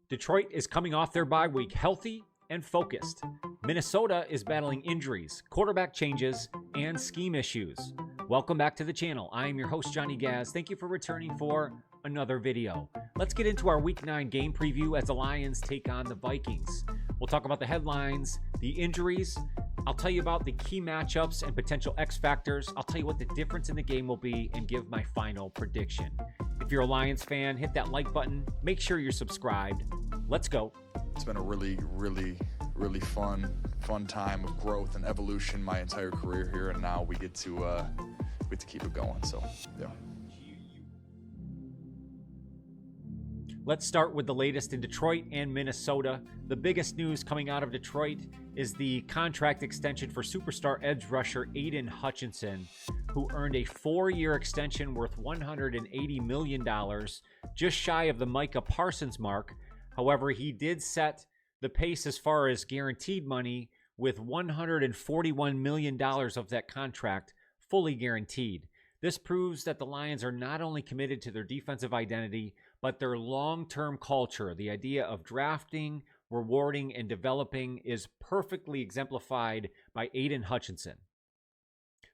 Detroit is coming off their bye week healthy and focused. Minnesota is battling injuries, quarterback changes, and scheme issues. Welcome back to the channel. I am your host, Johnny Gaz. Thank you for returning for another video. Let's get into our Week 9 game preview as the Lions take on the Vikings. We'll talk about the headlines, the injuries. I'll tell you about the key matchups and potential X factors. I'll tell you what the difference in the game will be and give my final prediction. If you're a Lions fan, hit that like button. Make sure you're subscribed. Let's go. It's been a really fun time of growth and evolution my entire career here, and now we get to keep it going. So, yeah. Let's start with the latest in Detroit and Minnesota. The biggest news coming out of Detroit is the contract extension for superstar edge rusher Aiden Hutchinson, who earned a 4-year extension worth $180 million, just shy of the Micah Parsons mark. However, he did set the pace as far as guaranteed money, with $141 million of that contract fully guaranteed. This proves that the Lions are not only committed to their defensive identity, but their long-term culture. The idea of drafting, rewarding, and developing is perfectly exemplified by Aiden Hutchinson.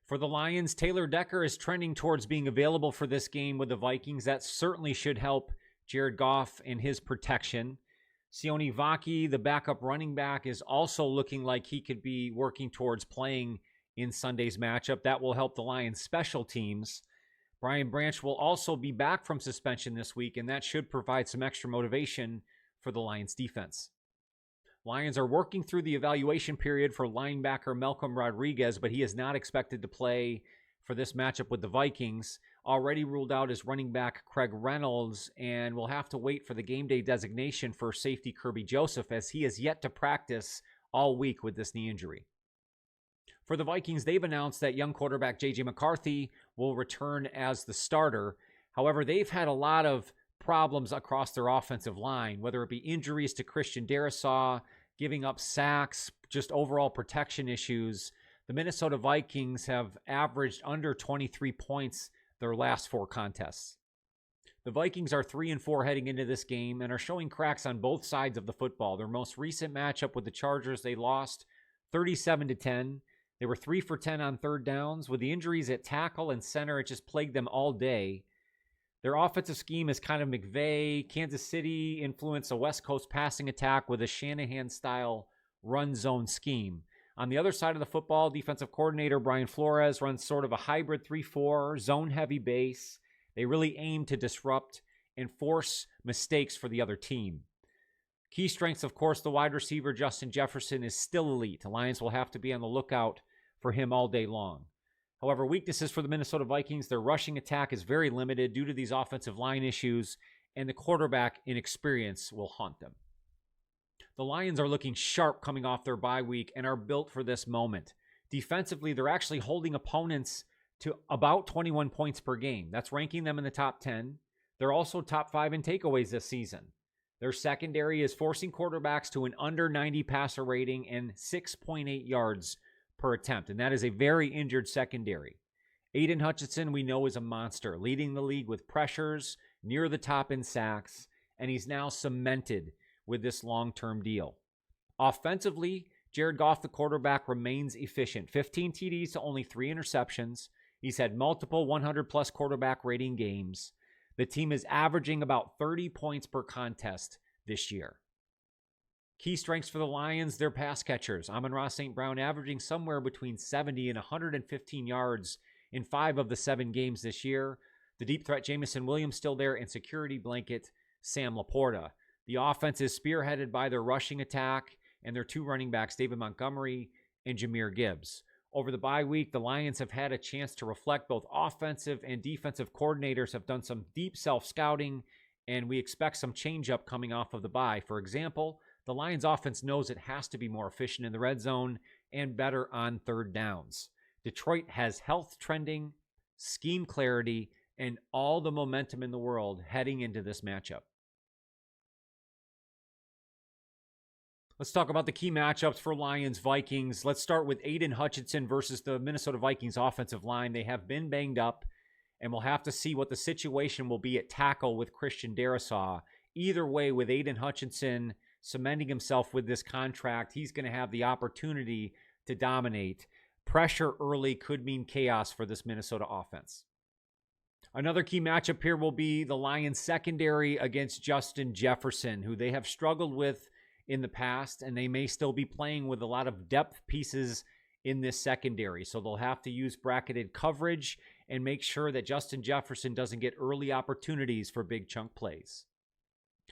For the Lions, Taylor Decker is trending towards being available for this game with the Vikings. That certainly should help Jared Goff and his protection. Sione Vaki, the backup running back, is also looking like he could be working towards playing in Sunday's matchup. That will help the Lions' special teams. Brian Branch will also be back from suspension this week, and that should provide some extra motivation for the Lions' defense. Lions are working through the evaluation period for linebacker Malcolm Rodriguez, but he is not expected to play for this matchup with the Vikings. Already ruled out is running back Craig Reynolds, and we'll have to wait for the game day designation for safety Kirby Joseph, as he has yet to practice all week with this knee injury. For the Vikings, they've announced that young quarterback J.J. McCarthy will return as the starter. However, they've had a lot of problems across their offensive line, whether it be injuries to Christian Darrisaw, giving up sacks, just overall protection issues. The Minnesota Vikings have averaged under 23 points their last 4 contests. The Vikings are 3-4 heading into this game and are showing cracks on both sides of the football. Their most recent matchup with the Chargers, they lost 37-10. They were 3 for 10 on third downs. With the injuries at tackle and center, it just plagued them all day. Their offensive scheme is kind of McVay. Kansas City influenced a West Coast passing attack with a Shanahan-style run zone scheme. On the other side of the football, defensive coordinator Brian Flores runs sort of a hybrid 3-4, zone-heavy base. They really aim to disrupt and force mistakes for the other team. Key strengths, of course, the wide receiver Justin Jefferson is still elite. The Lions will have to be on the lookout for him all day long. However, weaknesses for the Minnesota Vikings, their rushing attack is very limited due to these offensive line issues, and the quarterback inexperience will haunt them. The Lions are looking sharp coming off their bye week and are built for this moment. Defensively, they're actually holding opponents to about 21 points per game. That's ranking them in the top 10. They're also top 5 in takeaways this season. Their secondary is forcing quarterbacks to an under 90 passer rating and 6.8 yards per attempt, and that is a very injured secondary. Aiden Hutchinson, we know, is a monster, leading the league with pressures, near the top in sacks, and he's now cemented with this long-term deal. Offensively, Jared Goff, the quarterback, remains efficient. 15 TDs to only 3 interceptions. He's had multiple 100-plus quarterback rating games. The team is averaging about 30 points per contest this year. Key strengths for the Lions, their pass catchers. Amon-Ra St. Brown averaging somewhere between 70 and 115 yards in 5 of the 7 games this year. The deep threat Jameson Williams still there, and security blanket Sam Laporta. The offense is spearheaded by their rushing attack and their 2 running backs, David Montgomery and Jahmyr Gibbs. Over the bye week, the Lions have had a chance to reflect. Both offensive and defensive coordinators have done some deep self-scouting, and we expect some change-up coming off of the bye. For example, the Lions offense knows it has to be more efficient in the red zone and better on third downs. Detroit has health trending, scheme clarity, and all the momentum in the world heading into this matchup. Let's talk about the key matchups for Lions-Vikings. Let's start with Aiden Hutchinson versus the Minnesota Vikings offensive line. They have been banged up, and we'll have to see what the situation will be at tackle with Christian Darrisaw either way, with Aiden Hutchinson cementing himself with this contract, he's going to have the opportunity to dominate. Pressure early could mean chaos for this Minnesota offense. Another key matchup here will be the Lions secondary against Justin Jefferson, who they have struggled with in the past, and they may still be playing with a lot of depth pieces in this secondary. So they'll have to use bracketed coverage and make sure that Justin Jefferson doesn't get early opportunities for big chunk plays.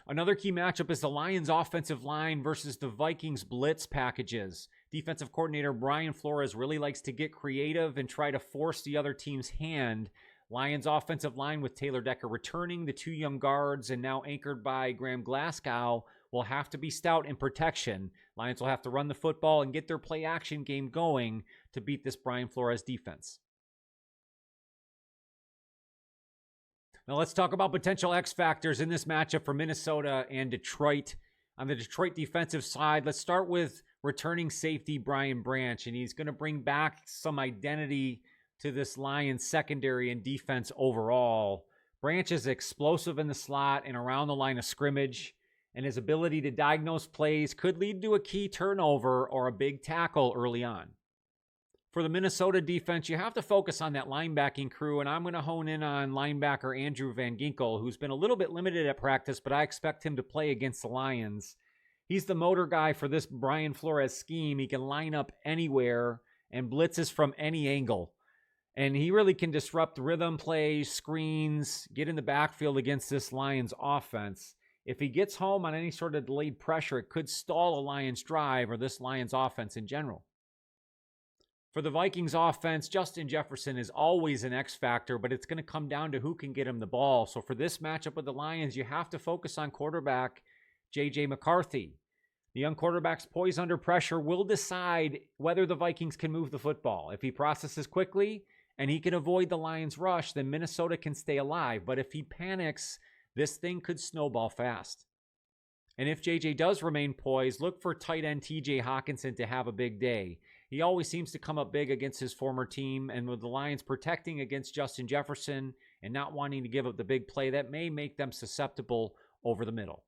Another key matchup is the Lions offensive line versus the Vikings blitz packages. Defensive coordinator Brian Flores really likes to get creative and try to force the other team's hand. Lions offensive line with Taylor Decker returning, the two young guards, and now anchored by Graham Glasgow, will have to be stout in protection. Lions will have to run the football and get their play action game going to beat this Brian Flores defense. Now let's talk about potential X factors in this matchup for Minnesota and Detroit. On the Detroit defensive side, let's start with returning safety Brian Branch, and he's going to bring back some identity to this Lions secondary and defense overall. Branch is explosive in the slot and around the line of scrimmage, and his ability to diagnose plays could lead to a key turnover or a big tackle early on. For the Minnesota defense, you have to focus on that linebacking crew, and I'm going to hone in on linebacker Andrew Van Ginkel, who's been a little bit limited at practice, but I expect him to play against the Lions. He's the motor guy for this Brian Flores scheme. He can line up anywhere and blitzes from any angle. And he really can disrupt rhythm plays, screens, get in the backfield against this Lions offense. If he gets home on any sort of delayed pressure, it could stall a Lions drive or this Lions offense in general. For the Vikings offense, Justin Jefferson is always an X factor, but it's going to come down to who can get him the ball. So for this matchup with the Lions, you have to focus on quarterback J.J. McCarthy. The young quarterback's poise under pressure will decide whether the Vikings can move the football. If he processes quickly and he can avoid the Lions' rush, then Minnesota can stay alive. But if he panics, this thing could snowball fast. And if JJ does remain poised, look for tight end TJ Hawkinson to have a big day. He always seems to come up big against his former team, and with the Lions protecting against Justin Jefferson and not wanting to give up the big play, that may make them susceptible over the middle.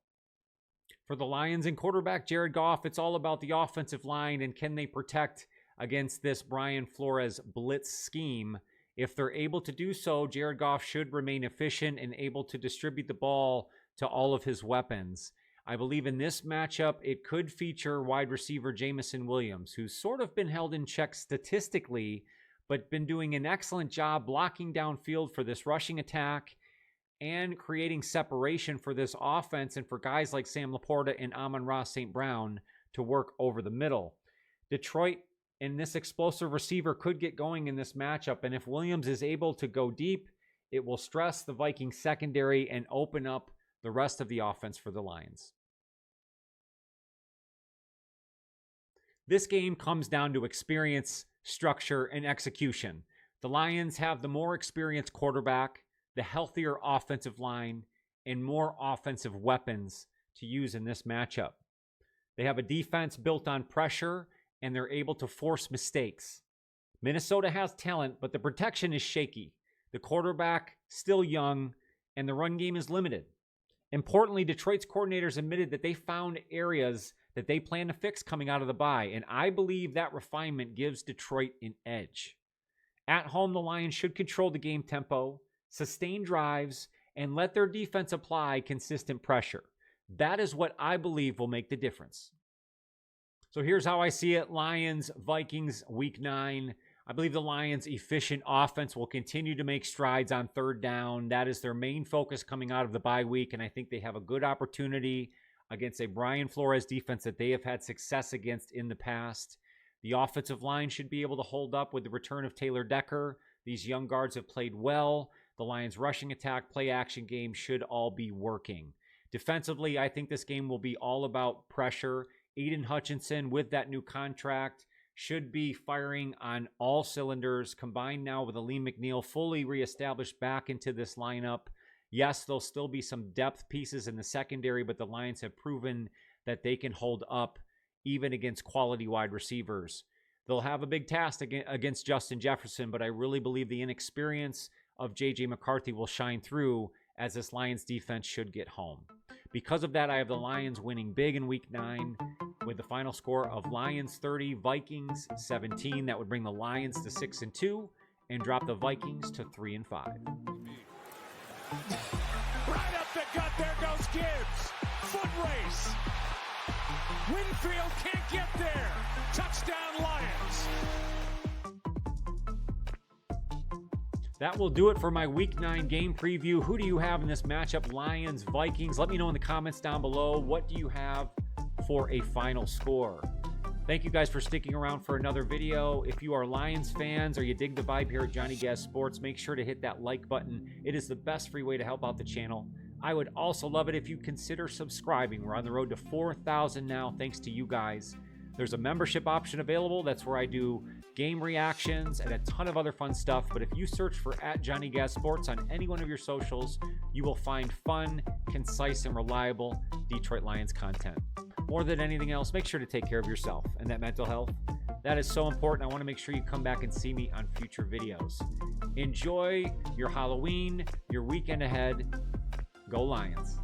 For the Lions and quarterback Jared Goff, it's all about the offensive line and can they protect against this Brian Flores blitz scheme. If they're able to do so, Jared Goff should remain efficient and able to distribute the ball to all of his weapons. I believe in this matchup, it could feature wide receiver Jameson Williams, who's sort of been held in check statistically, but been doing an excellent job blocking downfield for this rushing attack and creating separation for this offense and for guys like Sam Laporta and Amon-Ra St. Brown to work over the middle. Detroit and this explosive receiver could get going in this matchup, and if Williams is able to go deep, it will stress the Vikings secondary and open up the rest of the offense for the Lions. This game comes down to experience, structure, and execution. The Lions have the more experienced quarterback, the healthier offensive line, and more offensive weapons to use in this matchup. They have a defense built on pressure, and they're able to force mistakes. Minnesota has talent, but the protection is shaky. The quarterback still young, and the run game is limited. Importantly, Detroit's coordinators admitted that they found areas that they plan to fix coming out of the bye, and I believe that refinement gives Detroit an edge. At home, the Lions should control the game tempo, sustain drives, and let their defense apply consistent pressure. That is what I believe will make the difference. So here's how I see it. Lions, Vikings, Week 9. I believe the Lions' efficient offense will continue to make strides on third down. That is their main focus coming out of the bye week, and I think they have a good opportunity against a Brian Flores defense that they have had success against in the past. The offensive line should be able to hold up with the return of Taylor Decker. These young guards have played well. The Lions' rushing attack, play action game should all be working. Defensively, I think this game will be all about pressure. Aiden Hutchinson, with that new contract, should be firing on all cylinders, combined now with Aleem McNeil fully reestablished back into this lineup. Yes, there'll still be some depth pieces in the secondary, but the Lions have proven that they can hold up even against quality wide receivers. They'll have a big task against Justin Jefferson, but I really believe the inexperience of J.J. McCarthy will shine through as this Lions defense should get home. Because of that, I have the Lions winning big in Week 9 with the final score of Lions 30, Vikings 17. That would bring the Lions to 6-2 and drop the Vikings to 3-5. Right up the gut, there goes Gibbs. Foot race. Winfield can't get there. Touchdown, Lions. That will do it for my Week 9 game preview. Who do you have in this matchup? Lions, Vikings? Let me know in the comments down below. What do you have for a final score? Thank you guys for sticking around for another video. If you are Lions fans or you dig the vibe here at Johnny Gas Sports, make sure to hit that like button. It is the best free way to help out the channel. I would also love it if you consider subscribing. We're on the road to 4,000 now, thanks to you guys. There's a membership option available. That's where I do game reactions and a ton of other fun stuff. But if you search for @JohnnyGasSports on any one of your socials, you will find fun, concise, and reliable Detroit Lions content. More than anything else, make sure to take care of yourself and that mental health. That is so important. I want to make sure you come back and see me on future videos. Enjoy your Halloween, your weekend ahead. Go Lions.